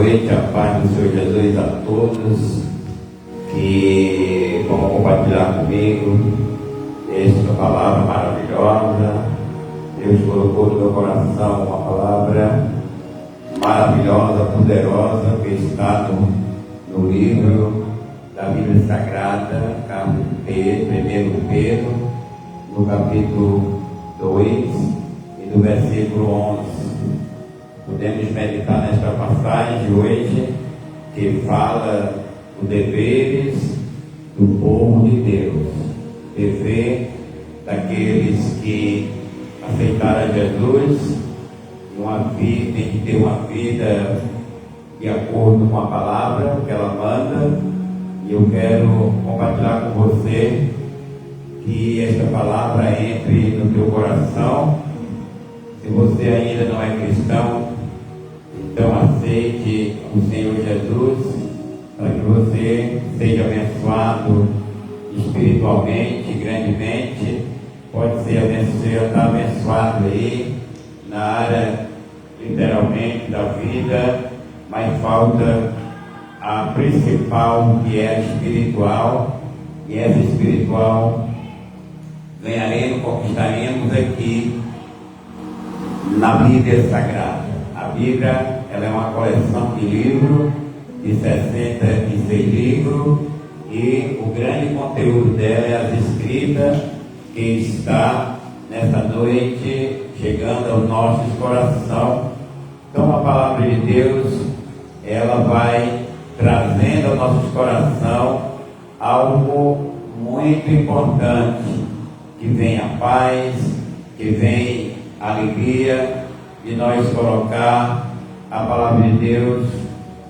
noite, a paz do Senhor Jesus a todos que vão compartilhar comigo esta palavra maravilhosa. Deus colocou no meu coração uma palavra maravilhosa, poderosa, que está no livro da Bíblia Sagrada, carta de Pedro, 1 Pedro, no capítulo 2 e do versículo 11. Podemos meditar nesta passagem de hoje, que fala dos deveres do povo de Deus. Dever daqueles que aceitaram Jesus, tem que ter uma vida de acordo com a palavra que ela manda. E eu quero compartilhar com você que esta palavra entre no teu coração. Se você ainda não é cristão, então aceite o Senhor Jesus, para que você seja abençoado espiritualmente, grandemente. Pode ser abençoado aí na área, literalmente, da vida, mas falta a principal, que é a espiritual. E essa espiritual conquistaremos aqui na Bíblia Sagrada. A Bíblia, ela é uma coleção de livros, de 66 livros, e o grande conteúdo dela é as escritas que está nessa noite chegando aos nossos corações. Então a palavra de Deus, ela vai trazendo ao nosso coração algo muito importante, que vem a paz, que vem a alegria de nós colocar a palavra de Deus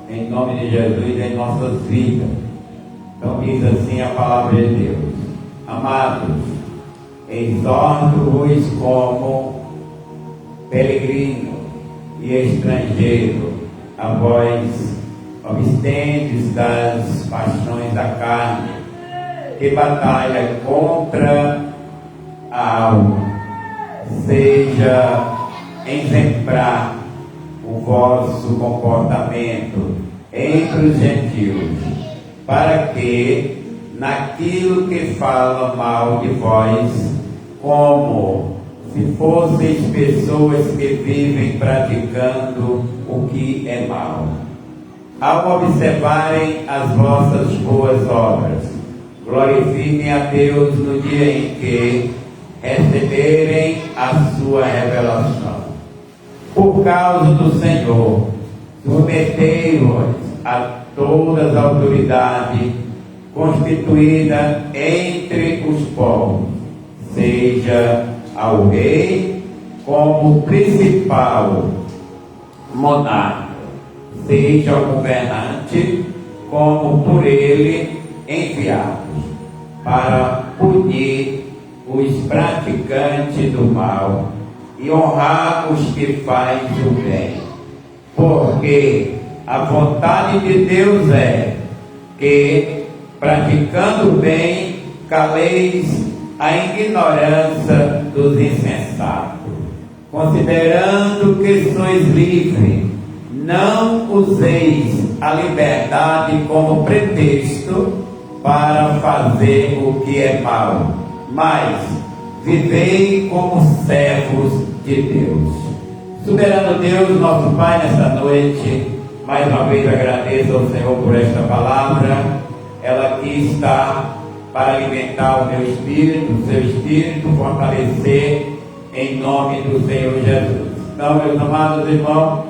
em nome de Jesus em nossas vidas. Então diz assim a palavra de Deus: amados, exorto-vos como peregrino e estrangeiro, a vós obstentes das paixões da carne, que batalha contra a alma. Seja exemplar o vosso comportamento entre os gentios, para que, naquilo que fala mal de vós, como se fosseis pessoas que vivem praticando o que é mal, ao observarem as vossas boas obras, glorifiquem a Deus no dia em que receberem a sua revelação. Por causa do Senhor, submetei-vos a todas as autoridades constituídas entre os povos, seja ao rei como principal monarca, seja ao governante como por ele enviados, para punir os praticantes do mal e honrar os que fazem o bem. Porque a vontade de Deus é que, praticando o bem, caleis a ignorância dos insensatos. Considerando que sois livres, não useis a liberdade como pretexto para fazer o que é mal, mas vivei como servos de Deus. Soberano Deus, nosso Pai, nesta noite, mais uma vez agradeço ao Senhor por esta palavra. Ela aqui está para alimentar o meu espírito, o seu espírito, fortalecer em nome do Senhor Jesus. Então, meus amados irmãos,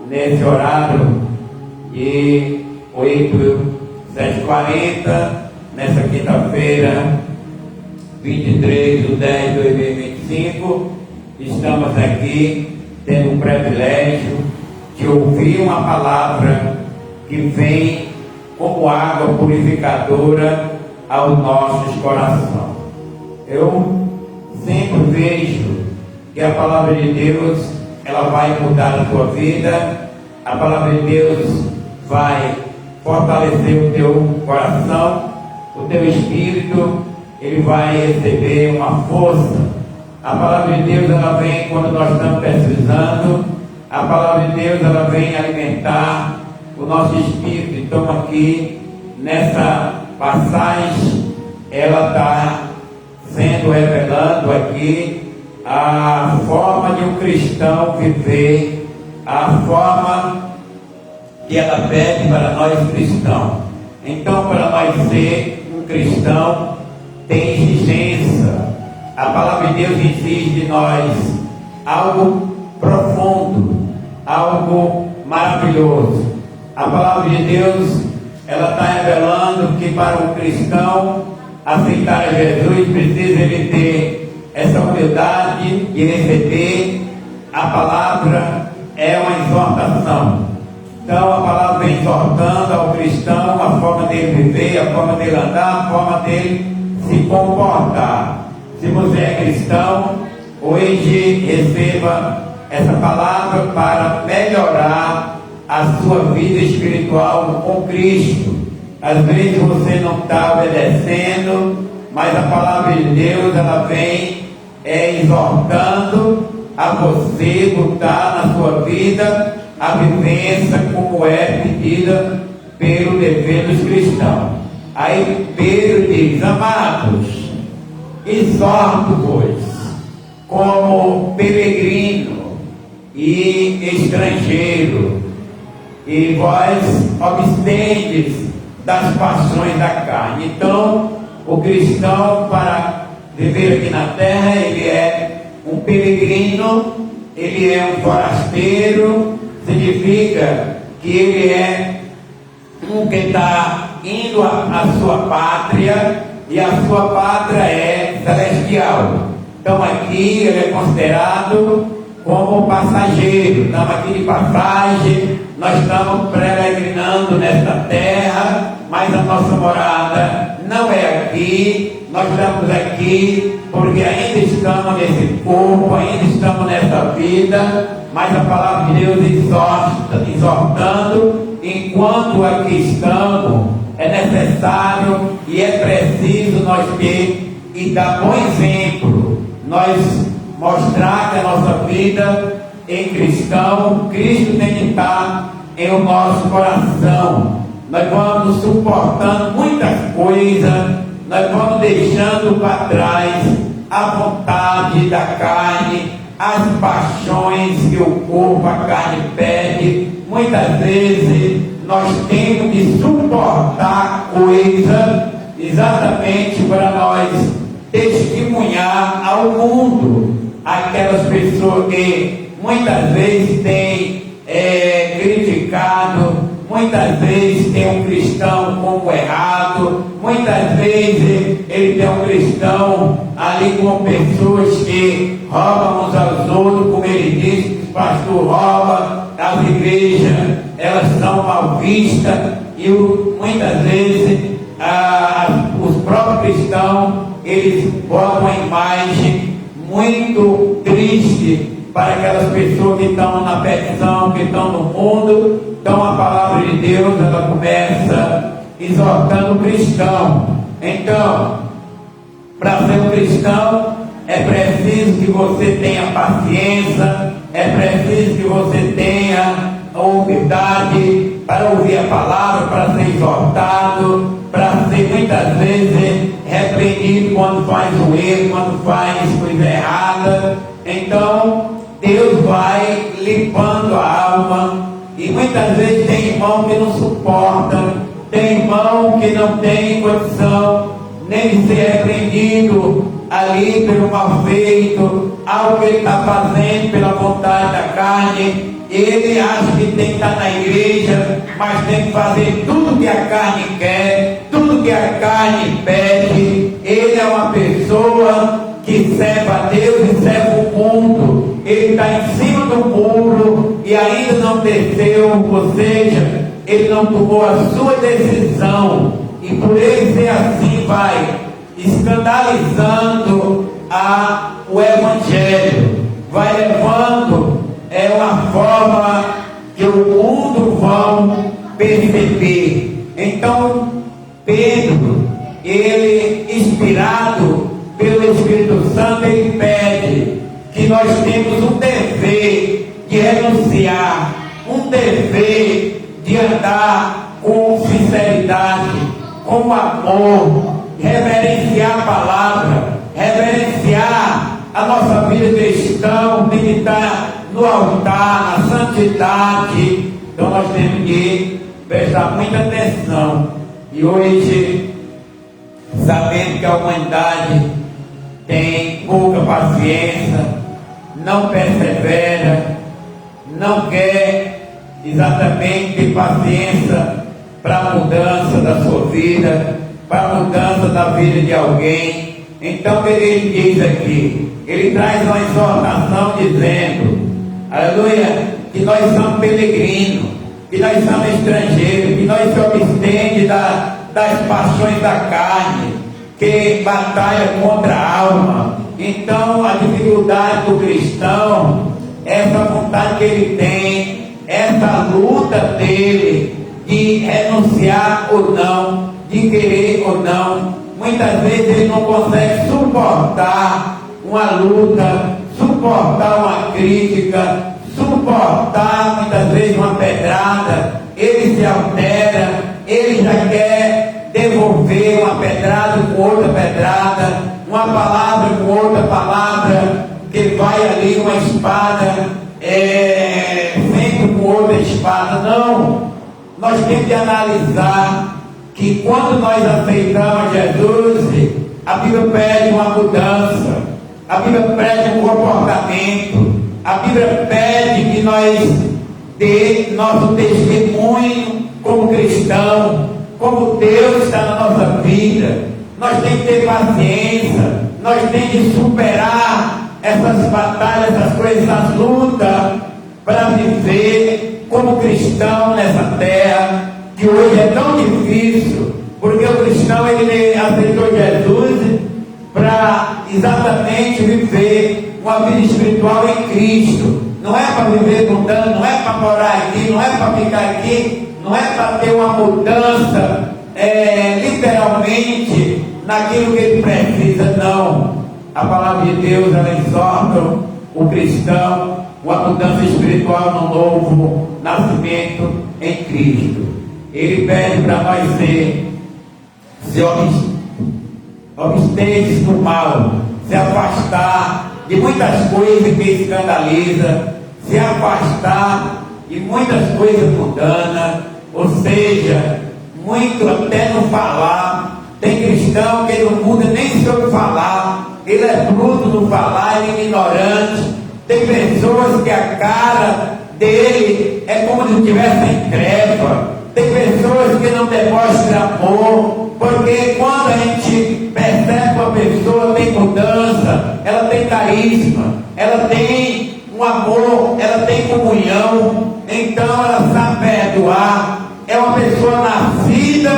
nesse horário de 7h40, nessa quinta-feira, 23 de 10 de 2025, estamos aqui tendo o privilégio de ouvir uma palavra que vem como água purificadora aos nossos corações. Eu sempre vejo que a palavra de Deus, ela vai mudar a tua vida. A palavra de Deus vai fortalecer o teu coração, o teu espírito. Ele vai receber uma força. A palavra de Deus, ela vem quando nós estamos precisando. A palavra de Deus, ela vem alimentar o nosso espírito. Então aqui, nessa passagem, ela está sendo revelando aqui a forma de um cristão viver, a forma que ela pede para nós cristãos. Então, para nós ser um cristão, tem exigência. A palavra de Deus exige de nós algo profundo, algo maravilhoso. A palavra de Deus, ela está revelando que para um cristão aceitar a Jesus, precisa ele ter essa humildade de receber a palavra. É uma exortação. Então a palavra vem exortando ao cristão a forma dele viver, a forma dele andar, a forma dele se comportar. Se você é cristão, hoje receba essa palavra para melhorar a sua vida espiritual com Cristo. Às vezes você não está obedecendo, mas a palavra de Deus, ela vem exortando a você botar na sua vida a vivência como é pedida pelo dever dos cristãos. Aí Pedro diz: amados, exorto-vos como peregrino e estrangeiro, e vós abstendes das paixões da carne. Então, o cristão, para viver aqui na terra, ele é um peregrino, ele é um forasteiro. Significa que ele é um que está indo à sua pátria, e a sua pátria é celestial. Então aqui ele é considerado como passageiro. Estamos aqui de passagem, nós estamos peregrinando nesta terra, mas a nossa morada não é aqui. Nós estamos aqui porque ainda estamos nesse corpo, ainda estamos nessa vida, mas a palavra de Deus exortando, enquanto aqui estamos, é necessário e é preciso nós ter e dar bom exemplo, nós mostrar que a nossa vida em cristão, Cristo tem que estar em o nosso coração. Nós vamos suportando muitas coisas, nós vamos deixando para trás a vontade da carne, as paixões que o corpo, a carne pede. Muitas vezes nós temos de suportar coisas exatamente para nós testemunhar ao mundo, aquelas pessoas que muitas vezes têm criticado, muitas vezes tem um cristão como errado, muitas vezes ele tem um cristão ali com pessoas que roubam uns aos outros, como ele disse, que o pastor rouba, as igrejas, elas são mal vistas, e muitas vezes os próprios cristãos, eles botam uma imagem muito triste para aquelas pessoas que estão na perdição, que estão no mundo. Então a palavra de Deus, ela começa exortando o cristão. Então, para ser um cristão, é preciso que você tenha paciência, é preciso que você tenha a humildade para ouvir a palavra, para ser exortado, para ser muitas vezes repreendido quando faz o erro, quando faz coisa errada. Então Deus vai limpando a alma, e muitas vezes tem irmão que não suporta, tem irmão que não tem condição nem de ser repreendido ali pelo mal feito, algo que ele está fazendo pela vontade da carne. Ele acha que tem que estar na igreja, mas tem que fazer tudo que a carne quer, tudo que a carne pede. Ele é uma pessoa que serve a Deus e serve o mundo. Ele está em cima do muro e ainda não desceu, ou seja, ele não tomou a sua decisão, e por ele ser assim vai escandalizando o evangelho, vai levando uma forma que o mundo vão perceber. Então Pedro, ele inspirado pelo Espírito Santo, ele pede que nós temos um dever de renunciar, um dever de andar com sinceridade, com amor, reverenciar a palavra, reverenciar a nossa vida cristã, tem que estar no altar, na santidade. Então nós temos que prestar muita atenção. E hoje, sabendo que a humanidade tem pouca paciência, não persevera, não quer exatamente ter paciência para a mudança da sua vida, para a mudança da vida de alguém. Então ele diz aqui, ele traz uma exortação dizendo, aleluia, que nós somos peregrinos, que nós somos estrangeiros, que nós se abstemos das paixões da carne, que batalha contra a alma. Então a dificuldade do cristão, essa vontade que ele tem, essa luta dele de renunciar ou não, de querer ou não, muitas vezes ele não consegue suportar uma luta, suportar uma crítica, suportar muitas vezes uma pedrada. Ele se altera, ele já quer devolver uma pedrada com outra pedrada, uma palavra com outra palavra, que vai ali uma espada, sempre com outra espada. Não, nós temos que analisar que quando nós aceitamos Jesus, a Bíblia pede uma mudança, a Bíblia pede um comportamento, a Bíblia pede que nós dê nosso testemunho como cristão, como Deus está na nossa vida. Nós temos que ter paciência, nós temos que superar essas batalhas, essas coisas, essas lutas, para viver como cristão nessa terra, que hoje é tão difícil, porque o cristão ele aceitou Jesus para exatamente viver uma vida espiritual em Cristo. Não é para viver mudando, não é para morar aqui, não é para ficar aqui, não é para ter uma mudança literalmente naquilo que ele precisa, não. A palavra de Deus, ela exorta o cristão uma mudança espiritual no novo nascimento em Cristo. Ele pede para nós se abster do mal, se afastar de muitas coisas que escandaliza, se afastar de muitas coisas mundanas, ou seja, muito até no falar. Tem cristão que não muda nem sobre falar, ele é bruto no falar, ele é ignorante. Tem pessoas que a cara dele é como se estivesse em treva. Tem pessoas que não demonstram amor, porque quando a gente percebe que uma pessoa tem mudança, ela tem carisma, ela tem um amor, ela tem comunhão, então ela sabe perdoar, é uma pessoa nascida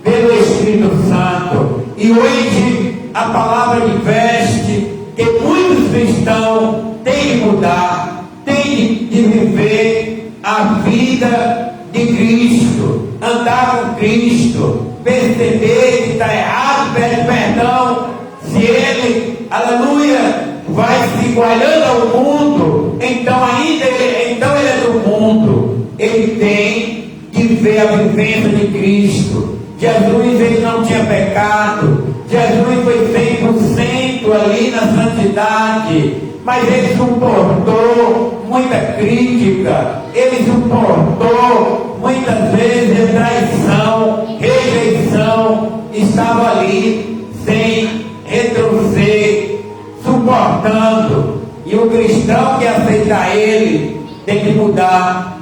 pelo Espírito Santo. E hoje a palavra de veste que muitos cristãos têm que mudar, têm de viver a vida de Cristo, andar com Cristo, perceber que está errado, pede perdão. Se ele, aleluia, vai se igualando ao mundo, então ainda ele é do mundo. Ele tem de ver a vivência de Cristo. Jesus, ele não tinha pecado, Jesus foi 100% ali na santidade, mas ele suportou muita crítica, ele suportou muitas vezes traição, rejeição, estava ali sem retroceder, suportando. E o cristão que aceita ele tem que mudar,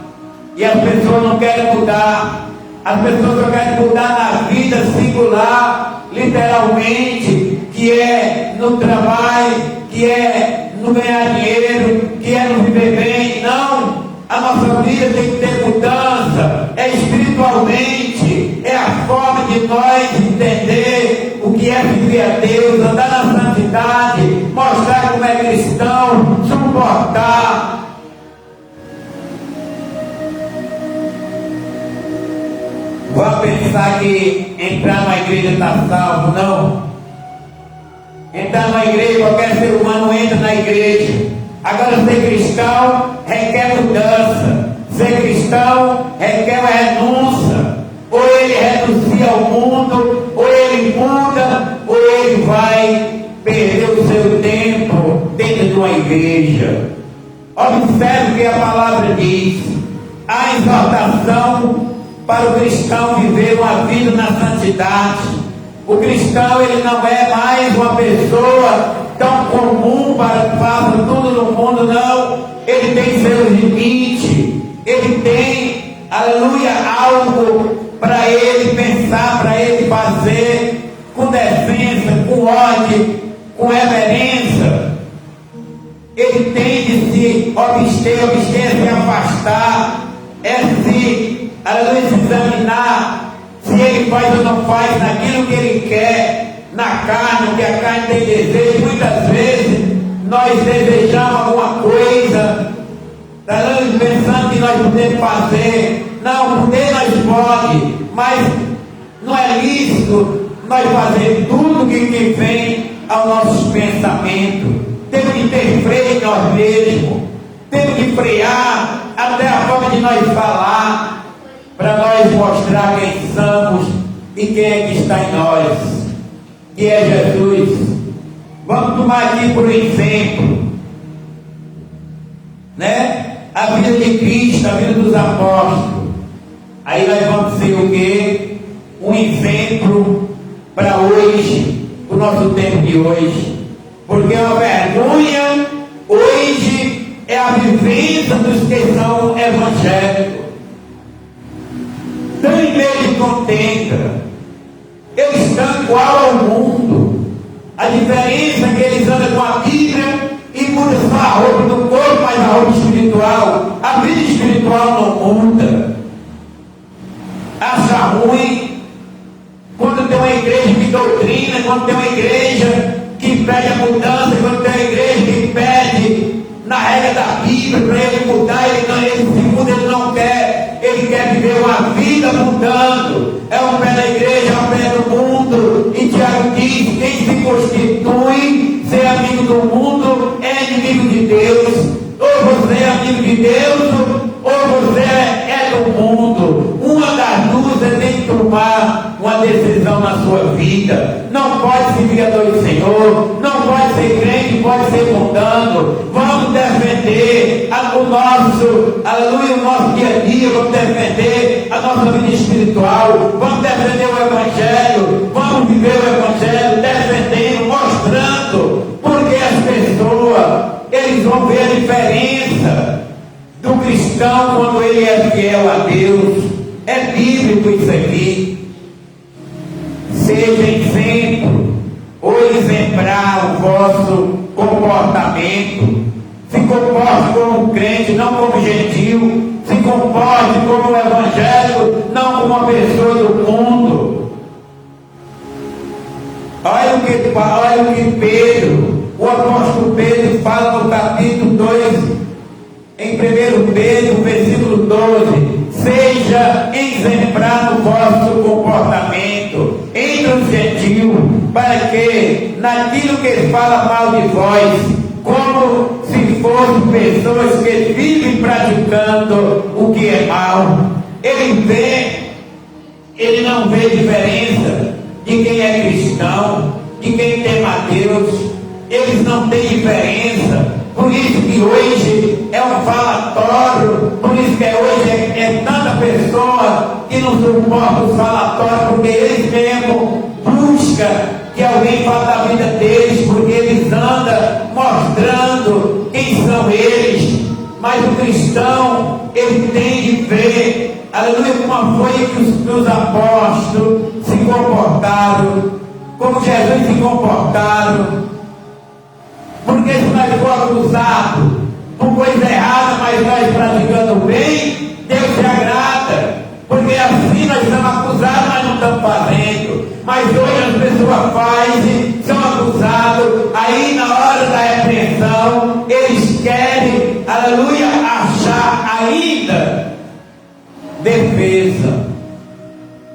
e as pessoas não querem mudar. As pessoas só querem mudar na vida singular, literalmente, que é no trabalho, que é no ganhar dinheiro, que é no viver bem. Não, a nossa vida tem que ter mudança, é espiritualmente, é a forma de nós entender o que é viver a Deus, andar na santidade, mostrar como é cristão, suportar. Vamos pensar que entrar na igreja está salvo, não. Entrar na igreja, qualquer ser humano entra na igreja. Agora, ser cristão requer mudança. Ser cristão requer uma renúncia. Ou ele renuncia ao mundo, ou ele muda, ou ele vai perder o seu tempo dentro de uma igreja. Observe o que a palavra diz. A exortação para o cristão viver uma vida na santidade. O cristão, ele não é mais uma pessoa tão comum para que faça tudo no mundo, não. Ele tem seus limites. Ele tem, aleluia, algo para ele pensar, para ele fazer com decência, com ordem, com reverência. Ele tem de se abster, se afastar, aleluia, se examinar se ele faz ou não faz naquilo que ele quer, na carne, o que a carne tem desejo. Muitas vezes nós desejamos alguma coisa, pensando que nós podemos fazer. Não, poder nós pode, mas não é lícito nós fazer tudo que vem aos nossos pensamentos. Temos que ter freio em nós mesmos, temos que frear até a forma de nós falar, para nós mostrar quem somos e quem é que está em nós, que é Jesus. Vamos tomar aqui por exemplo, a vida de Cristo, a vida dos apóstolos. Aí nós vamos ser o quê? Um exemplo para hoje, o nosso tempo de hoje. Porque é uma vergonha, hoje é a vivência dos que são evangélicos. Estão em meio de contenda, eles estão igual ao mundo. A diferença é que eles andam com a Bíblia e mudam só a roupa do corpo, mas a roupa espiritual. A vida espiritual não muda. Acha ruim quando tem uma igreja que doutrina, quando tem uma igreja que pede a mudança, quando tem uma igreja que pede na regra da Bíblia para ele mudar. Ele se muda, ele não quer. Ele quer viver uma vida mudando. É um pé da igreja, é um pé do mundo. E Tiago diz: quem se constitui ser amigo do mundo é inimigo de Deus. Ou você é amigo de Deus, ou você é do mundo. Uma das duas você tem que tomar uma decisão na sua vida. Não pode servir a dois Senhor, não pode ser crente, pode ser mudando. Vamos defender o nosso, aleluia, o nosso dia a dia. Vamos defender a nossa vida espiritual. Vamos defender o Evangelho. Vamos viver o Evangelho, defendendo, mostrando. Porque as pessoas, eles vão ver a diferença do cristão quando ele é fiel a Deus. É bíblico isso aqui. Seja exemplo ou exemplar o vosso comportamento. Se comporte como um crente, não como gentil. Se comporte como um evangélico, não como uma pessoa do mundo. Olha o que Pedro, o apóstolo Pedro, fala no capítulo 2, em 1 Pedro, versículo 12: seja exemplar no vosso comportamento entre os gentios, para que naquilo que fala mal de vós, como se fossem pessoas que vivem praticando o que é mal, ele não vê diferença de quem é cristão, de quem tem a Deus. Eles não têm diferença. Por isso que hoje é um falatório, por isso que hoje é tanta pessoa que não suporta o falatório, porque eles mesmos buscam que alguém fale da vida deles, porque eles andam mostrando quem são eles. Mas o cristão, ele tem de ver, aleluia, como foi que os apóstolos se comportaram, como Jesus se comportaram. Porque se nós formos acusados por coisa errada, mas nós praticando bem, Deus se agrada. Porque assim nós estamos acusados, mas não estamos fazendo. Mas hoje as pessoas fazem, são acusados, aí na hora da repreensão, eles querem, aleluia, achar ainda defesa.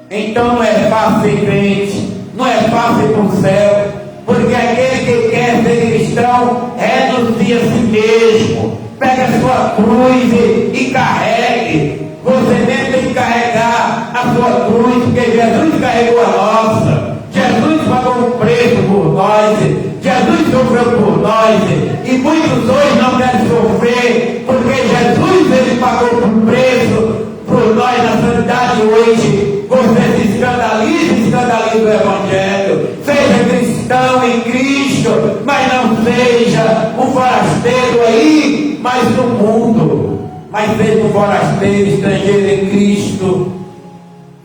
Então não é fácil ser crente, não é fácil ir para o céu. Porque aquele que quer ser cristão renuncia a si mesmo, Pegue a sua cruz e carregue. Você mesmo tem que carregar a sua cruz, porque Jesus carregou a nossa. Jesus pagou o preço por nós. Jesus sofreu por nós. E muitos hoje não querem sofrer, porque Jesus ele pagou o preço por nós na santidade hoje. Você se escandaliza o Evangelho. Seja cristão em Cristo, mas não seja um forasteiro aí, mas no mundo. Mas seja um forasteiro, estrangeiro em Cristo.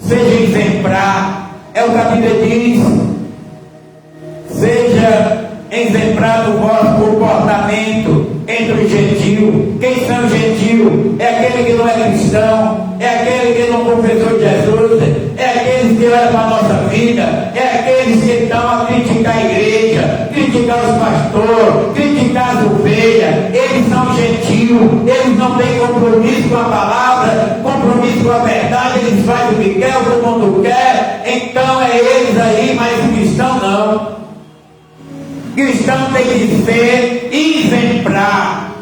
Seja exemplar. É o que a Bíblia diz. Seja exemplar no vosso comportamento entre os gentios. Quem são os gentios? É aquele que não é cristão, é aquele que não confessou Jesus, é aqueles que olham para a nossa vida, é aqueles que estão a criticar a igreja, criticar os pastores, criticar as ovelhas. Eles são gentios, eles não têm compromisso com a palavra, compromisso com a verdade, eles fazem o que quer, o que o mundo quer. Então é eles aí, mas o cristão não. Cristão tem que ser exemplar.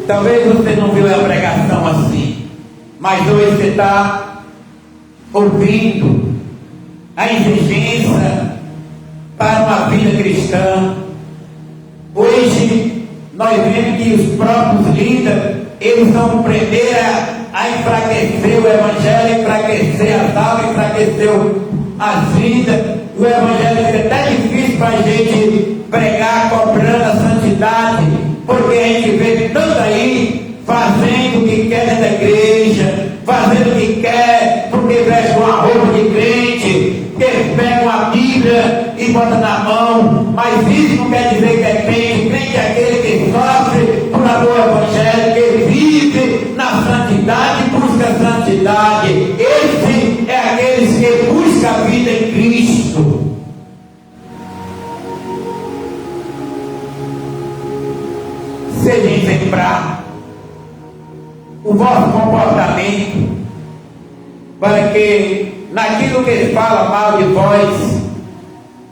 Talvez você não viu a pregação assim, mas hoje você está ouvindo a exigência para uma vida cristã. Hoje nós vemos que os próprios líderes, eles vão aprender a enfraquecer o Evangelho, enfraquecer as almas, enfraquecer as vidas. O Evangelho fica até difícil para a gente pregar, cobrando a santidade, porque a gente vê tanto aí fazendo o que quer dentro da igreja, fazendo o que quer, porque veste uma roupa de crente, que pega uma Bíblia e bota na mão, mas isso não quer dizer que é crente. Crente é aquele que sofre por amor ao Evangelho, que vive na santidade, busca a santidade. Esse é aqueles que buscam a vida em Cristo. Seja exemplar o vosso comportamento, para que naquilo que fala mal de vós,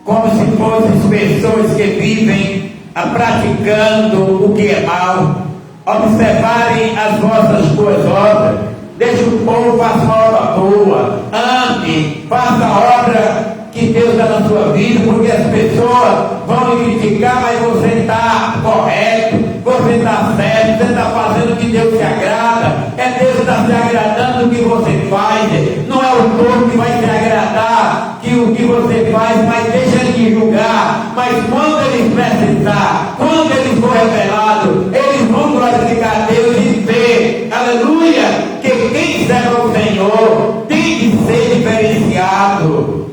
como se fossem pessoas que vivem praticando o que é mal, observarem as vossas boas obras. Deixe o povo faça uma obra boa, ame, faça a obra que Deus dá na sua vida, porque as pessoas vão lhe criticar, mas você está correto, você está certo, você está fazendo o que Deus se agrada. É Deus que está se agradando do que você faz, não é o povo que vai se agradar que o que você faz, mas deixa ele te julgar. Mas quando eles precisar, quando eles for revelados, eles vão glorificar a Deus e ver, aleluia, que quem serve ao Senhor tem que ser diferenciado.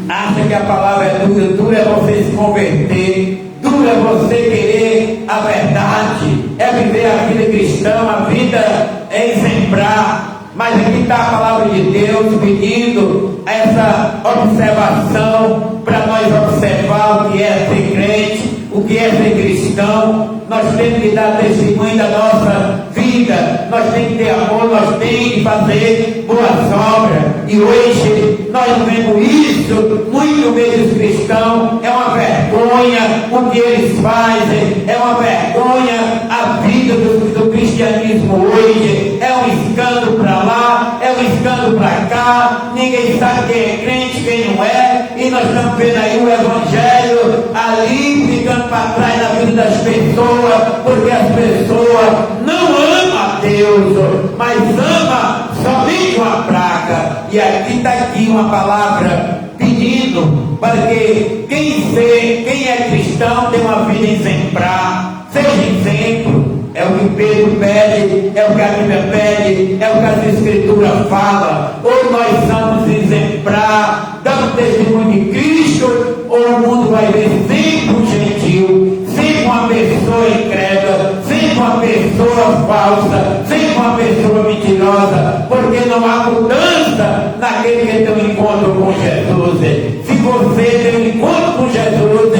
Acha que a palavra é dura? Dura é você se converter, dura é você querer a verdade, é viver a vida cristã, a vida exemplar. Mas aqui está a palavra de Deus pedindo essa observação para nós observar o que é ser crente, o que é ser cristão. Nós temos que dar testemunho da nossa vida, nós temos que ter amor, nós temos que fazer boas obras. E hoje nós vemos isso muito meio dos cristãos. É uma vergonha o que eles fazem, é uma vergonha a vida do cristianismo hoje. É um escândalo para lá, é um escândalo para cá, ninguém sabe quem é crente, quem não é, e nós estamos vendo aí o Evangelho ali ficando para trás da vida das pessoas, porque as pessoas não amam a Deus, mas amam somente uma praga. E aqui está aqui uma palavra pedindo para que quem é cristão tem uma vida exemplar, seja exemplo. É o que Pedro pede, é o que a Bíblia pede, é o que as Escrituras falam. Ou nós somos exemplar, dando testemunho de Cristo, ou o mundo vai ver sempre um gentil, sempre uma pessoa incrédula, sempre uma pessoa falsa, sempre uma pessoa mentirosa, porque não há mudança naquele que tem um encontro com Jesus. Se você tem um encontro com Jesus,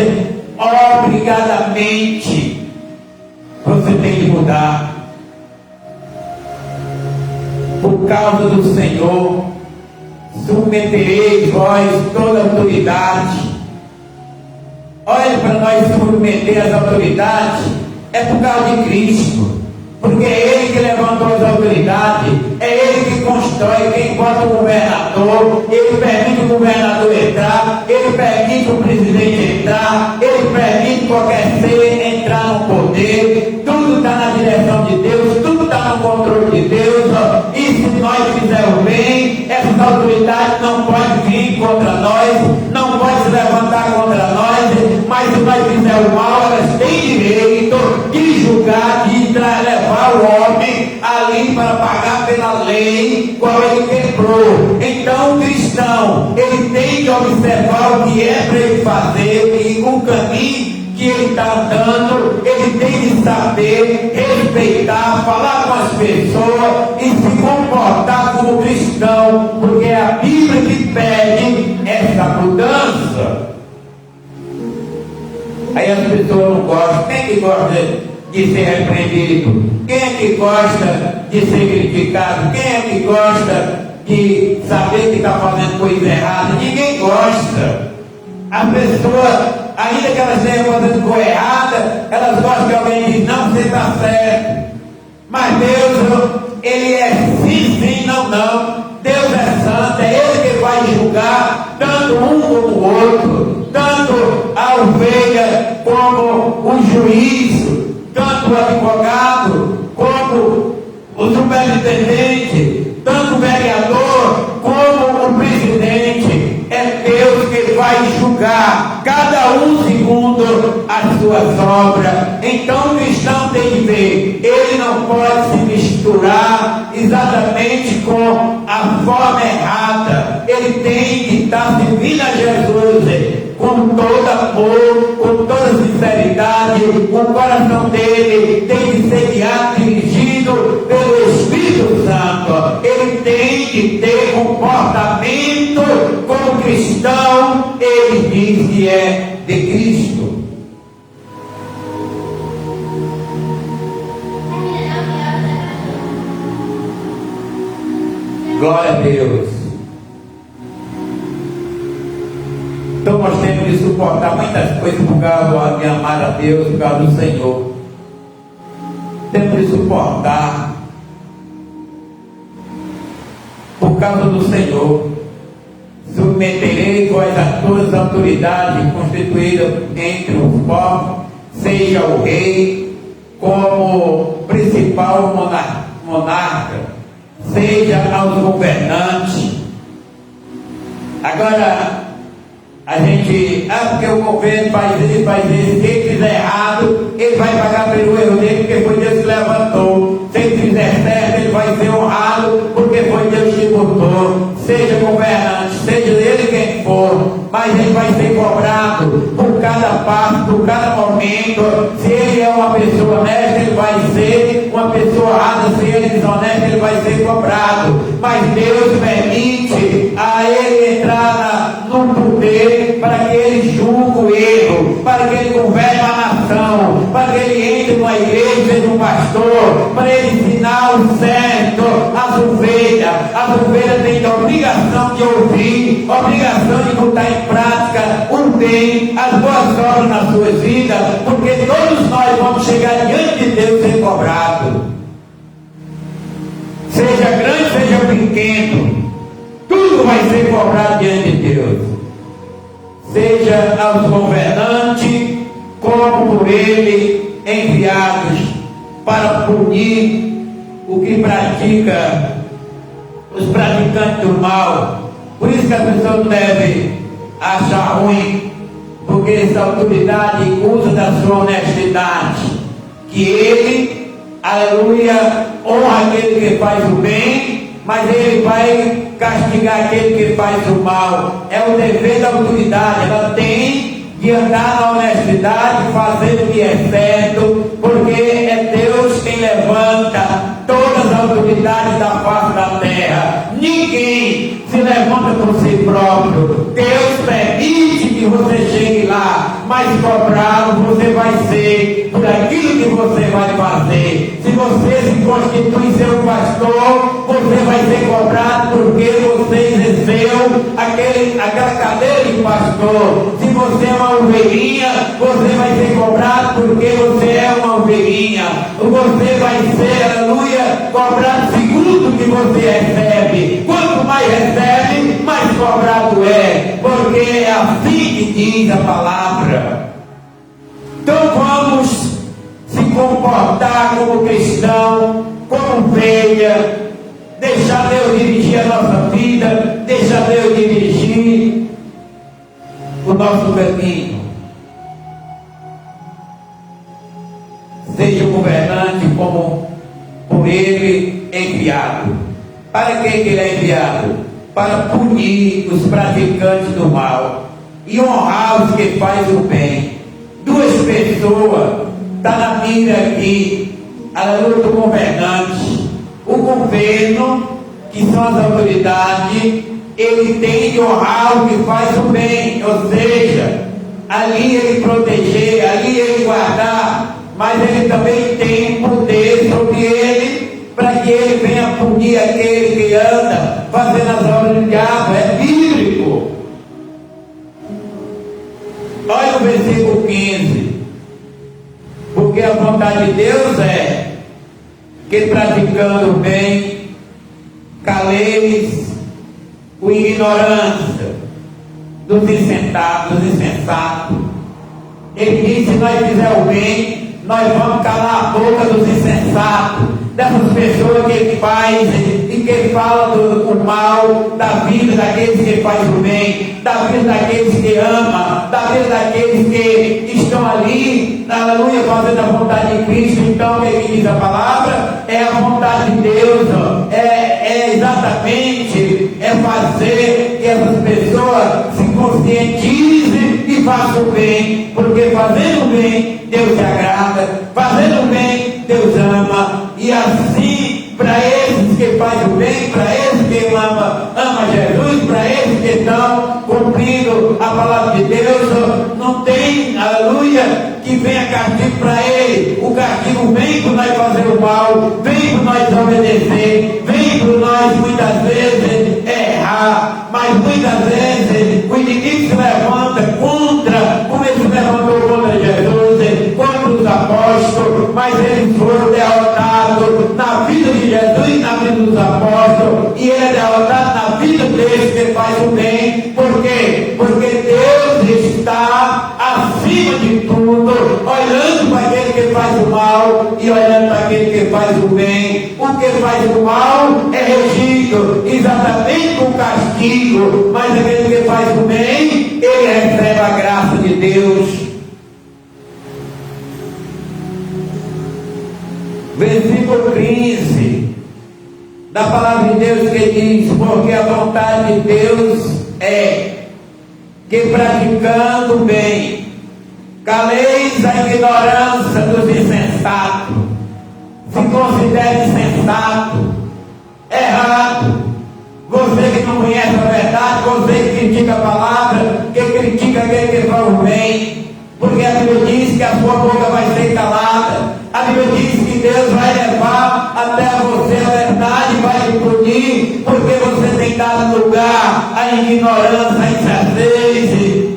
obrigadamente você tem que mudar. Por causa do Senhor, submetereis vós toda autoridade. Olha, para nós submeter as autoridades, é por causa de Cristo. Porque é Ele que levantou as autoridades, é Ele que constrói, quem bota o governador, Ele permite o governador entrar, Ele permite o presidente entrar, Ele permite qualquer ser entrar no poder. Tudo está na direção de Deus, tudo está no controle de Deus. E se nós fizermos bem, essas autoridades não podem vir contra nós, não podem se levantar contra nós, mas se nós fizermos mal, elas têm direito de julgar, de levar o homem ali para pagar pela lei qual ele quebrou. Então o cristão, ele tem que observar o que é para ele fazer e o caminho que ele está andando, ele tem que saber respeitar, falar com as pessoas e se comportar como cristão, porque é a Bíblia que pede essa mudança. Aí as pessoas não gostam. Quem é que gosta de ser repreendido? Quem é que gosta de ser criticado? Quem é que gosta de saber que está fazendo coisa errada? Ninguém gosta. As pessoas, ainda que elas estejam fazendo coisa errada, elas gostam que alguém diz, não, você está certo. Mas Deus, Ele é sim, sim, não, não. Deus é santo, é Ele que vai julgar, tanto um como o outro, tanto a ovelha como o juiz, tanto o advogado, como o superintendente, tanto o vereador, como o presidente. É Deus que vai julgar, cada um segundo as suas obras. Então o cristão tem que ver, ele não pode se misturar exatamente com a forma errada. Ele tem que estar servindo a Jesus com todo amor, com toda sinceridade. O coração dele tem que ser guiado, dirigido pelo Espírito Santo. Ele tem que ter comportamento como cristão. Ele diz que é de Cristo. Glória a Deus. Então nós temos que suportar muitas coisas por causa de amar a Deus, por causa do Senhor. Temos que suportar por causa do Senhor. Submeterei vós a todas as autoridades constituídas entre os povos, seja o rei como principal monarca, seja aos governantes. Agora, a gente, porque o governo faz isso, se ele fizer errado, ele vai pagar pelo erro dele, porque foi Deus que levantou. Se ele fizer certo, ele vai ser honrado, porque foi Deus que botou. Seja governante, seja ele quem for, mas ele vai ser cobrado por cada passo, por cada momento. Se ele é uma pessoa honesta, ele vai ser uma pessoa honrada. Se ele é desonesto, ele vai ser cobrado. Mas Deus permite a ele entrar no poder para que ele julgue o erro, para que ele governe a nação, para que ele entre numa igreja, seja um pastor, para ele ensinar o certo às ovelhas. As ovelhas têm a obrigação de ouvir, obrigação de botar em prática o bem, as boas obras nas suas vidas, porque todos nós vamos chegar diante de Deus ser cobrados. Seja grande, seja pequeno, tudo vai ser cobrado diante de Deus. Seja aos governantes, como por ele enviados para punir o que pratica, os praticantes do mal. Por isso que a pessoa não deve achar ruim, porque essa autoridade usa da sua honestidade, que ele, aleluia, honra aquele que faz o bem, mas ele vai castigar aquele que faz o mal. É o dever da autoridade, ela tem de andar na honestidade, fazer o que é certo, porque é Deus quem levanta todas as autoridades da face da terra. Ninguém se levanta por si próprio. Deus permite que você chegue lá, mas cobrado você vai ser por aquilo que você vai fazer. Se você se constitui seu pastor, você vai ser cobrado porque você exerceu aquela cadeira de pastor. Se você é uma ovelhinha, você vai ser cobrado porque você é uma ovelhinha. Você vai ser, aleluia, cobrado segundo o que você recebe. Quanto mais recebe, mais cobrado é, porque é assim que diz a palavra. Então vamos se comportar como cristão, como ovelha, deixar Deus dirigir a nossa vida, deixar Deus dirigir o nosso caminho. Seja o governante como por ele enviado. Para que ele é enviado? Para punir os praticantes do mal e honrar os que fazem o bem. Duas pessoas está na mira aqui, aleluia, do governante. O governo, que são as autoridades, ele tem de honrar o que faz o bem, ou seja, ali ele proteger, ali ele guardar, mas ele também tem poder sobre ele, para que ele venha punir aquele que anda fazendo as obras do diabo. É bíblico. Olha o versículo 15. Porque a vontade de Deus é que, praticando o bem, caleis com ignorância dos insensatos. Ele diz: se nós fizermos o bem, nós vamos calar a boca dos insensatos, dessas pessoas que fazem e que falam do mal, da vida daqueles que fazem o bem, da vida daqueles que amam, da vida daqueles que estão ali, aleluia, fazendo a vontade de Cristo. Então, o que diz a palavra? É a vontade de Deus, é exatamente, é fazer que essas pessoas se conscientizem e façam o bem, porque fazendo o bem, Deus se agrada, fazendo o bem, Deus ama, e assim, para esses que fazem o bem, para esses que ama Jesus, para esses que estão cumprindo a palavra de Deus, não tem, aleluia, que venha castigo para ele. O castigo vem por nós fazer o mal, vem por nós obedecer, vem por nós muitas vezes errar, mas muitas vezes o inimigo se levanta contra, como ele se levantou contra Jesus, contra os apóstolos, mas eles foram derrotados na vida de Jesus e na vida dos apóstolos, e ele é derrotado na vida deles que faz o bem. Por quê? Porque Deus está acima de tudo, olhando para aquele que faz o mal e olhando para aquele que faz o bem. O que faz o mal é regido exatamente com castigo, mas aquele que faz o bem, ele recebe a graça de Deus. Versículo 15 da palavra de Deus, que diz: porque a vontade de Deus é que, praticando o bem, caleis a ignorância dos insensatos. Se considere insensato, errado, você que não conhece a verdade, você que critica a palavra, que critica aquele que faz o bem, porque a Bíblia diz que a sua boca vai ser calada. A Bíblia diz que Deus vai levar até você a verdade, vai lhe punir, porque você tem dado lugar à ignorância, à insensatez.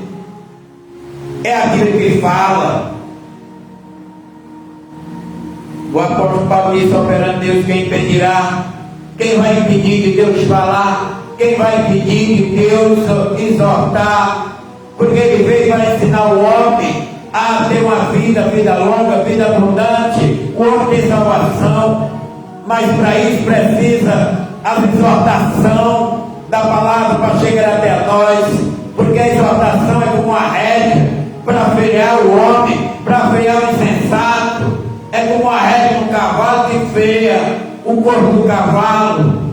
É aquilo que fala. O apóstolo Paulo disse: operando Deus, quem impedirá? Quem vai impedir de Deus falar? Quem vai impedir de Deus exortar? Porque ele veio para ensinar o homem a ter uma vida longa, vida abundante. O homem tem salvação, mas para isso precisa a exortação da palavra para chegar até nós, porque a exortação é como uma rédea para frear o homem, para frear o insensato. É como uma rédea no cavalo que freia o corpo do cavalo.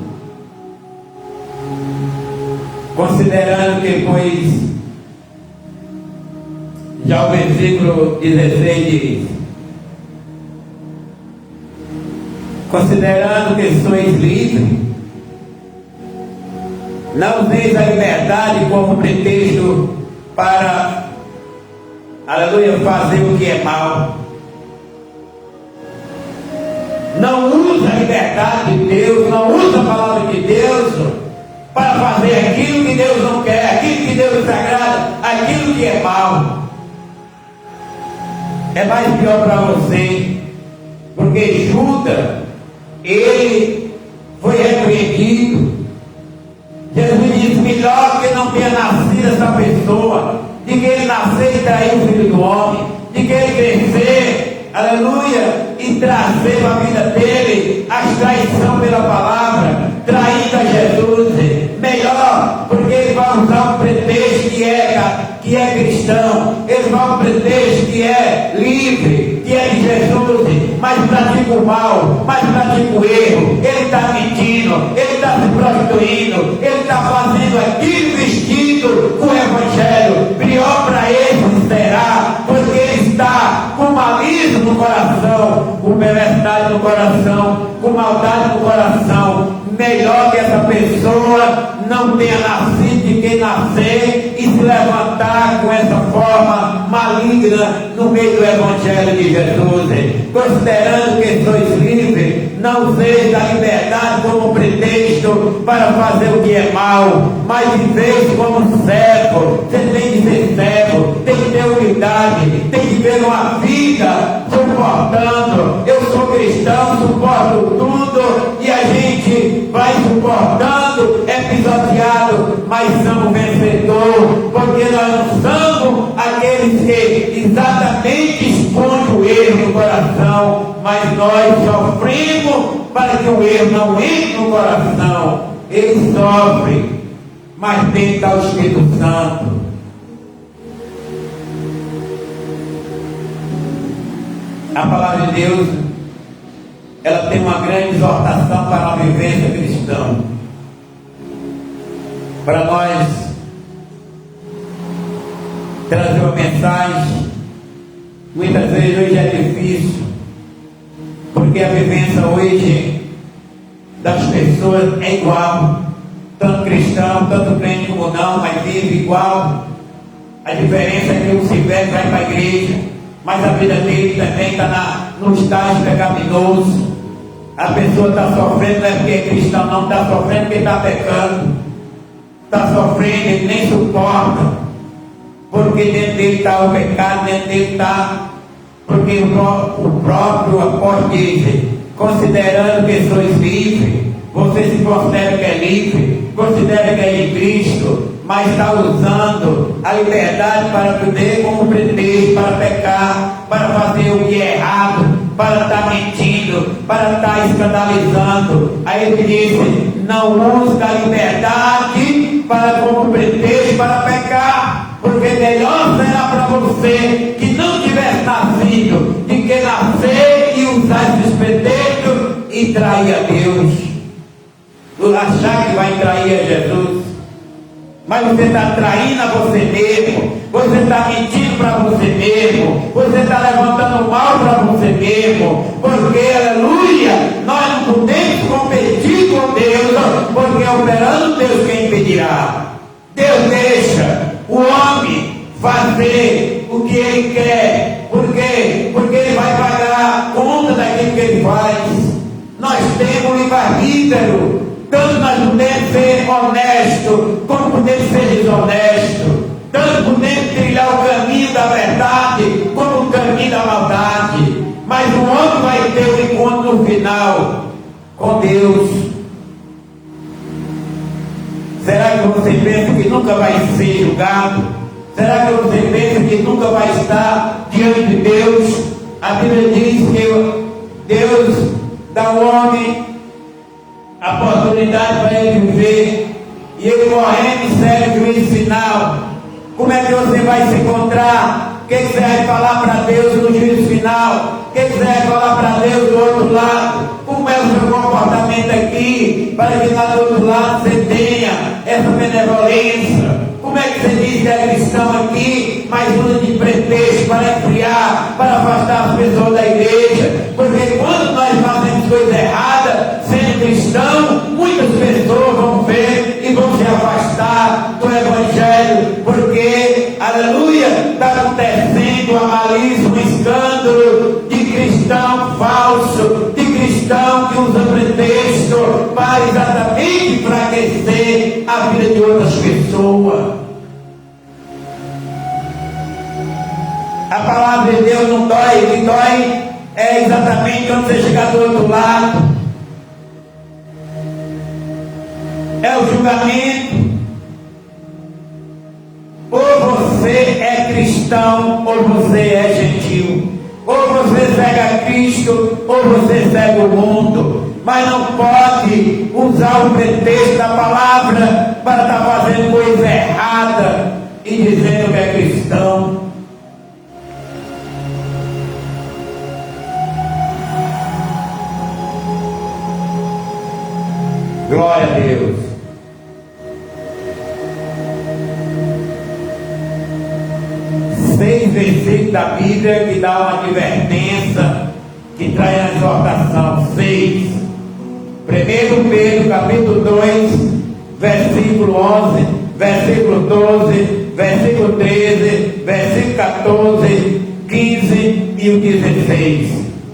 Considerando que, pois, já o versículo 16 diz: considerando que sois livres, não useis a liberdade como pretexto para, aleluia, fazer o que é mal, não usa a liberdade de Deus, não usa a palavra de Deus para fazer aquilo que Deus não quer, aquilo que Deus desagrada, aquilo que é mal. É mais pior para você, porque Judas, ele foi repreendido. Jesus disse: melhor que não tenha nascido essa pessoa, de que ele nascer e trair o Filho do Homem, de que ele crescer, aleluia, e trazer para a vida dele a traição pela palavra, traindo a Jesus. Melhor, porque ele vai usar um pretexto que é cristão, ele vai usar um pretexto que é livre, que é de Jesus, mas pratica o mal, mas pratica o erro, ele está mentindo, ele está se prostituindo, ele está fazendo aquilo vestido com o Evangelho. Pior para ele será, porque ele está com malícia no coração, com perversidade no coração, com maldade no coração. Melhor que essa pessoa não tenha nascido de quem nascer e se levantar com essa forma maligna no meio do Evangelho de Jesus. Considerando que sois livres, não seja a liberdade como pretexto para fazer o que é mal, mas viver como servo. Você tem que ser servo, tem que ter humildade, tem que ter uma vida suportando. Eu sou cristão, suporto tudo, e a gente vai suportando, é pisoteado, mas somos vencedores, porque nós não somos aqueles que exatamente escondem o erro no coração, mas nós sofremos para que o erro não entre no coração. Ele sofre, mas tem que estar o Espírito Santo. A palavra de Deus, ela tem uma grande exortação para a vivência cristã. Para nós trazer uma mensagem, muitas vezes hoje é difícil, porque a vivência hoje das pessoas é igual, tanto cristão, tanto crente como não, mas vive igual. A diferença é que o Silvério vai para a igreja, mas a vida dele também está no estágio pecaminoso. A pessoa está sofrendo, não é porque é cristão, não, está sofrendo porque está pecando. Está sofrendo, ele nem suporta, porque dentro dele está o pecado, dentro dele está, porque o próprio apóstolo diz: considerando que sois livres, você se considera que é livre, considera que é de Cristo, mas está usando a liberdade para poder como pretexto, para pecar, para fazer o que é errado, para estar mentindo, para estar escandalizando. Aí ele disse: não use a liberdade para como pretexto para pecar, porque melhor será para você que não tivesse nascido, de que nascer e usar esses pretextos e trair a Deus, achar que vai trair a Jesus. Mas você está traindo a você mesmo, você está mentindo para você mesmo, você está levantando mal para você mesmo, porque, aleluia, nós não podemos competir com Deus, porque operando Deus quem impedirá. Deus deixa o homem fazer o que ele quer. Por quê? Porque ele vai pagar a conta daquilo que ele faz. Nós temos livre-arbítrio. Tanto nós podemos ser honestos, como podemos ser desonestos. Tanto podemos trilhar o caminho da verdade, como o caminho da maldade. Mas o homem vai ter um encontro no final com Deus. Será que você pensa que nunca vai ser julgado? Será que você pensa que nunca vai estar diante de Deus? A Bíblia diz que Deus dá ao homem a oportunidade para ele viver, e ele morrendo e serve juízo final. Como é que você vai se encontrar? O que você vai falar para Deus no juízo final? O que você vai falar para Deus do outro lado? Como é o seu comportamento aqui, para que lá do outro lado você tenha essa benevolência? Como é que você diz que é cristão aqui, mas usa de pretexto para esfriar, para afastar as pessoas da igreja? Porque quando nós fazemos coisa errada, sendo cristão, muitas pessoas vão ver e vão se afastar do Evangelho, porque, aleluia, está acontecendo a malícia, um escândalo de cristão falso, de cristão cristão que usa pretexto para exatamente enfraquecer a vida de outras pessoas. A palavra de Deus não dói, o que dói é exatamente quando você chegar do outro lado. É o julgamento. Ou você é cristão, ou você é gentil. Ou você segue a Cristo, ou você segue o mundo. Mas não pode usar o pretexto da palavra para estar fazendo coisa errada e dizendo que é cristão. Glória a Deus. Seis versículos da Bíblia que dá uma advertência, que traz a exortação. 6. 1 Pedro capítulo 2, versículo 11, versículo 12, versículo 13, versículo 14, 15 e o 16,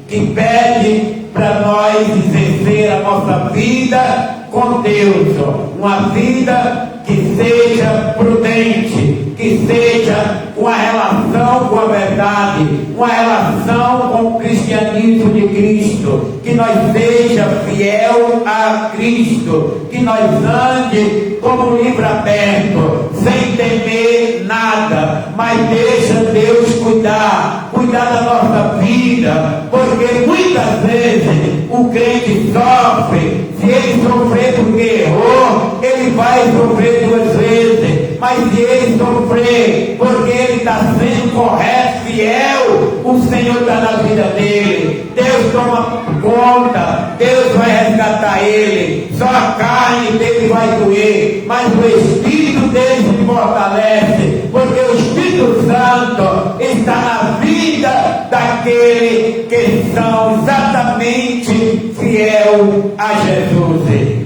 que pede para nós exercer a nossa vida com Deus, uma vida que seja prudente, que seja uma relação com a verdade, uma relação com o cristianismo de Cristo, que nós seja fiel a Cristo, que nós ande como um livro aberto, sem temer nada, mas deixa Deus cuidar da nossa vida, porque muitas vezes o crente sofre. Se ele sofrer porque errou, ele vai sofrer 2 vezes, mas se ele sofrer porque ele está sendo correto, fiel, o Senhor está na vida dele, Deus toma conta, Deus vai resgatar ele. Só a carne dele vai doer, mas o Espírito dele se fortalece, porque o Espírito Santo está na vida daquele que são exatamente fiel a Jesus.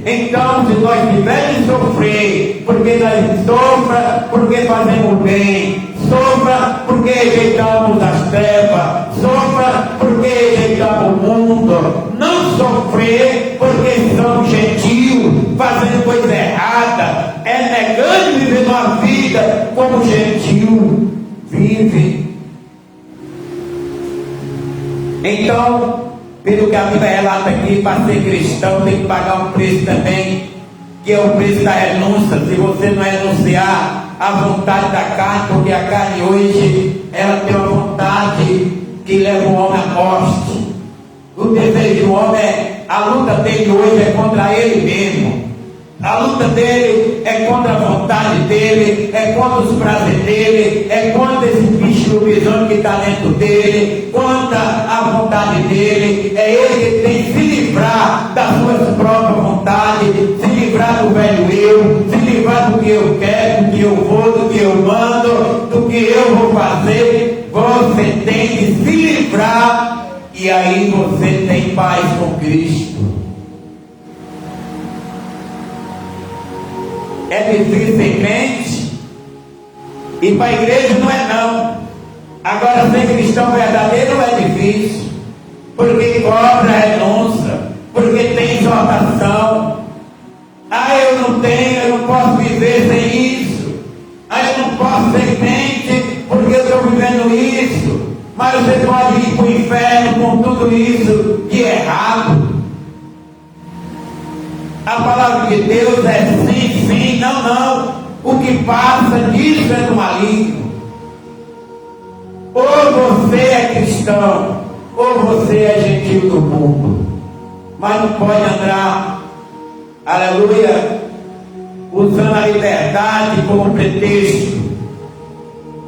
Então, se nós tivermos sofrer, porque nós sofra porque fazemos bem, sofra porque rejeitamos as trevas, sofra porque rejeitamos o mundo, não sofrer porque somos gentios, fazendo coisa errada, é negando viver uma vida como gentio vive. Então, pelo que a Bíblia relata aqui, para ser cristão tem que pagar um preço também, que é o preço da renúncia. Se você não renunciar à vontade da carne, porque a carne hoje ela tem uma vontade que leva o homem à morte. O desejo do homem a luta dele hoje é contra ele mesmo. A luta dele é contra a vontade dele, é contra os prazeres dele, é contra esse bicho do bisão que está dentro dele, contra a vontade dele. É ele que tem que se livrar das suas próprias vontades, se livrar do velho eu, se livrar do que eu quero, do que eu vou, do que eu mando, do que eu vou fazer. Você tem que se livrar, e aí você tem paz com Cristo. É difícil ser crente, e para a igreja não é não. Agora ser cristão verdadeiro é difícil, porque cobra renúncia, porque tem exortação. Eu não tenho, eu não posso viver sem isso. Eu não posso ser crente porque eu estou vivendo isso. Mas você pode ir para o inferno com tudo isso de errado. A palavra de Deus é sim, sim, não, não. O que passa disso é do maligno. Ou você é cristão, ou você é gentil do mundo. Mas não pode andar, aleluia, usando a liberdade como pretexto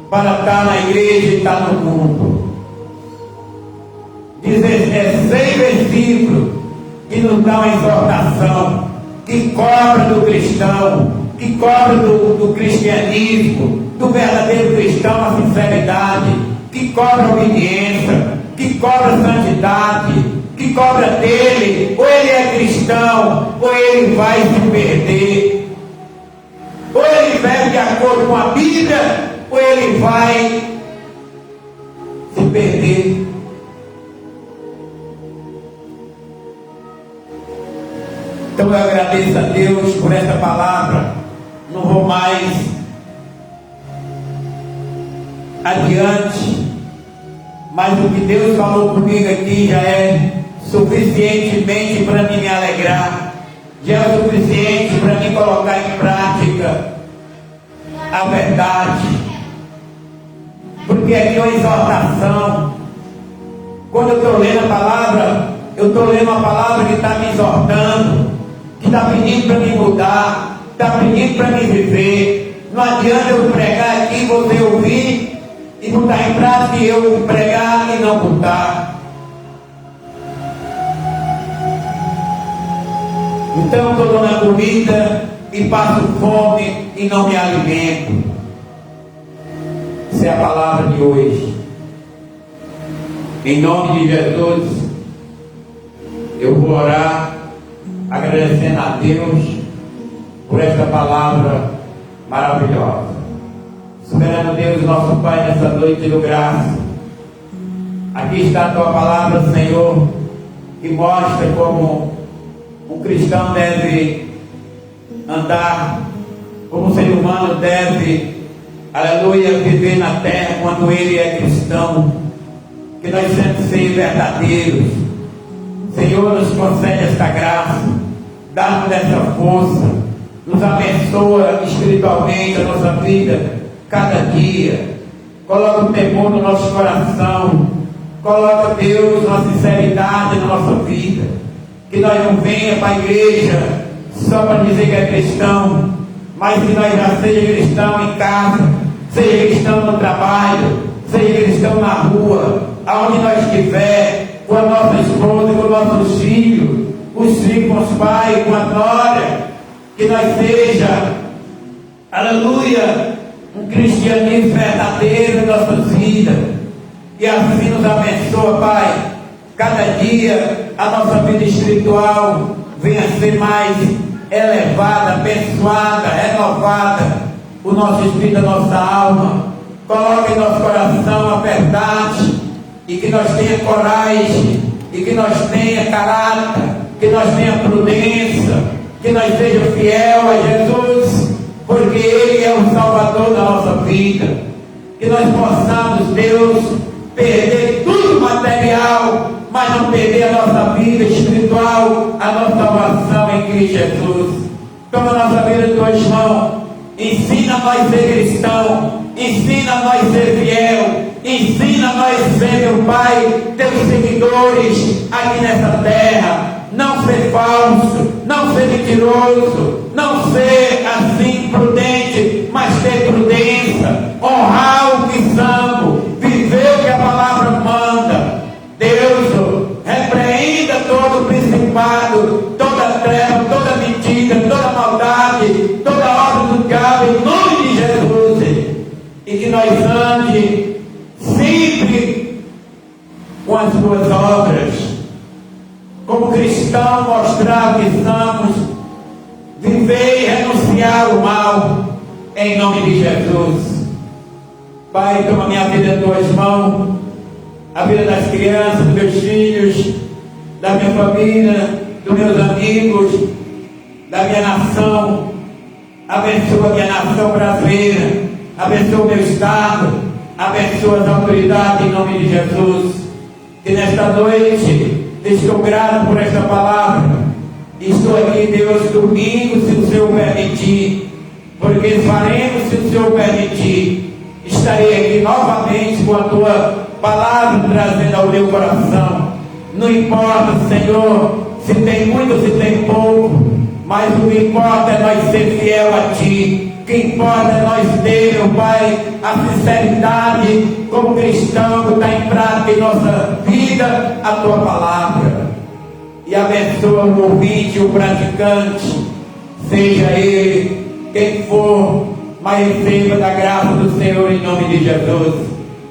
para estar na igreja e estar no mundo. Diz 6 versículos que nos dá uma exortação, que cobra do cristão, que cobra do cristianismo, do verdadeiro cristão a sinceridade, que cobra a obediência, que cobra a santidade, que cobra dele. Ou ele é cristão, ou ele vai se perder. Ou ele vive de acordo com a Bíblia, ou ele vai se perder. Então eu agradeço a Deus por esta palavra. Não vou mais adiante, mas o que Deus falou comigo aqui já é suficientemente para me alegrar, já é o suficiente para me colocar em prática a verdade, porque aqui é uma exortação. Quando eu estou lendo a palavra, eu estou lendo uma palavra que está me exortando, que está pedindo para me mudar, está pedindo para me viver. Não adianta eu pregar aqui, você ouvir e botar em prática, e eu pregar e não botar. Então estou dando comida e passo fome e não me alimento. Essa é a palavra de hoje. Em nome de Jesus, eu vou orar agradecendo a Deus por esta palavra maravilhosa. Soberano Deus, nosso Pai, nessa noite de graça, aqui está a tua palavra, Senhor, que mostra como um cristão deve andar, como um ser humano deve, aleluia, viver na terra quando ele é cristão. Que nós sempre ser verdadeiros. Senhor, nos concede esta graça, dá-nos essa força, nos abençoa espiritualmente a nossa vida cada dia. Coloca o temor no nosso coração, coloca, Deus, uma sinceridade na nossa vida, que nós não venha para a igreja só para dizer que é cristão, mas que nós já seja cristão em casa, seja cristão no trabalho, seja cristão na rua, aonde nós estiver, com a nossa esposa, com os nossos filhos, com os pais, com a nora, que nós seja, aleluia, um cristianismo verdadeiro em nossas vidas, e assim nos abençoa, Pai. Cada dia a nossa vida espiritual venha a ser mais elevada, abençoada, renovada, o nosso espírito, a nossa alma. Coloque em nosso coração a verdade, e que nós tenha coragem, e que nós tenha caráter, que nós tenha prudência, que nós seja fiel a Jesus, porque Ele é o Salvador da nossa vida. Que nós possamos, Deus, perder tudo material, mas não perder a nossa vida espiritual, a nossa salvação em Cristo Jesus. Toma a nossa vida em tuas mãos, ensina a nós ser cristão, ensina a nós ser fiel, ensina a nós ser, meu Pai, teus seguidores aqui nessa terra. Não ser falso, não ser mentiroso, não ser assim prudente, mas ter prudência, honrar o que somos, viver o que a palavra manda. Deus, repreenda todo o principado, toda treva, toda mentira, toda maldade, toda obra do diabo, em nome de Jesus. E que nós ande sempre com as suas obras, como cristão, mostrar o que somos, viver e renunciar o mal, em nome de Jesus. Pai, toma minha vida em tuas mãos, a vida das crianças, dos meus filhos, da minha família, dos meus amigos, da minha nação. Abençoa a minha nação brasileira, abençoa o meu estado, abençoa as autoridades em nome de Jesus. Que nesta noite estou grato por esta palavra. Estou aqui, Deus, domingo, se o Senhor permitir, porque faremos se o Senhor permitir. Estarei aqui novamente com a tua palavra trazendo ao meu coração. Não importa, Senhor, se tem muito ou se tem pouco, mas o que importa é nós ser fiel a Ti. O que importa é nós ter, meu Pai, a sinceridade como cristão, botar em prática em nossa vida a Tua palavra. E abençoa o ouvinte, o praticante, seja ele quem for, mas receba da graça do Senhor em nome de Jesus.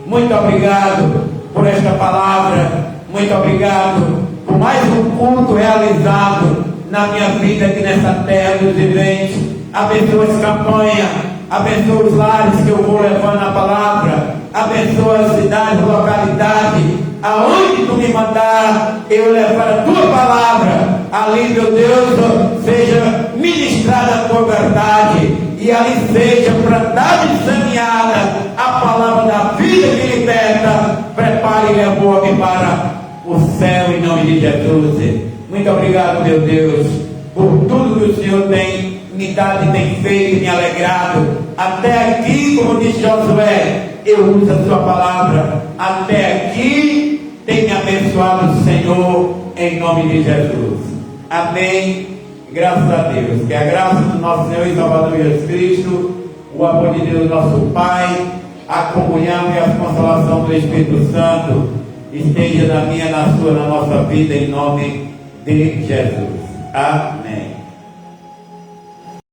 Muito obrigado por esta palavra, muito obrigado por mais um culto realizado na minha vida aqui nessa terra dos viventes. Abençoa essa campanha, abençoa os lares que eu vou levando a palavra, abençoa a cidade, localidade, aonde tu me mandar eu levar a tua palavra, ali, meu Deus, seja ministrada a tua verdade, e ali seja plantada e semeada a palavra da vida que liberta. Prepare e levou-me para o céu em nome de Jesus. Muito obrigado, meu Deus, por tudo que o Senhor tem me dado e tem feito e me alegrado. Até aqui, como disse Josué, eu uso a sua palavra. Até aqui tem me abençoado o Senhor em nome de Jesus. Amém. Graças a Deus. Que a graça do nosso Senhor e Salvador Jesus Cristo, o amor de Deus nosso Pai, a comunhão e a consolação do Espírito Santo esteja na minha, na sua, na nossa vida, em nome de Jesus. Amém.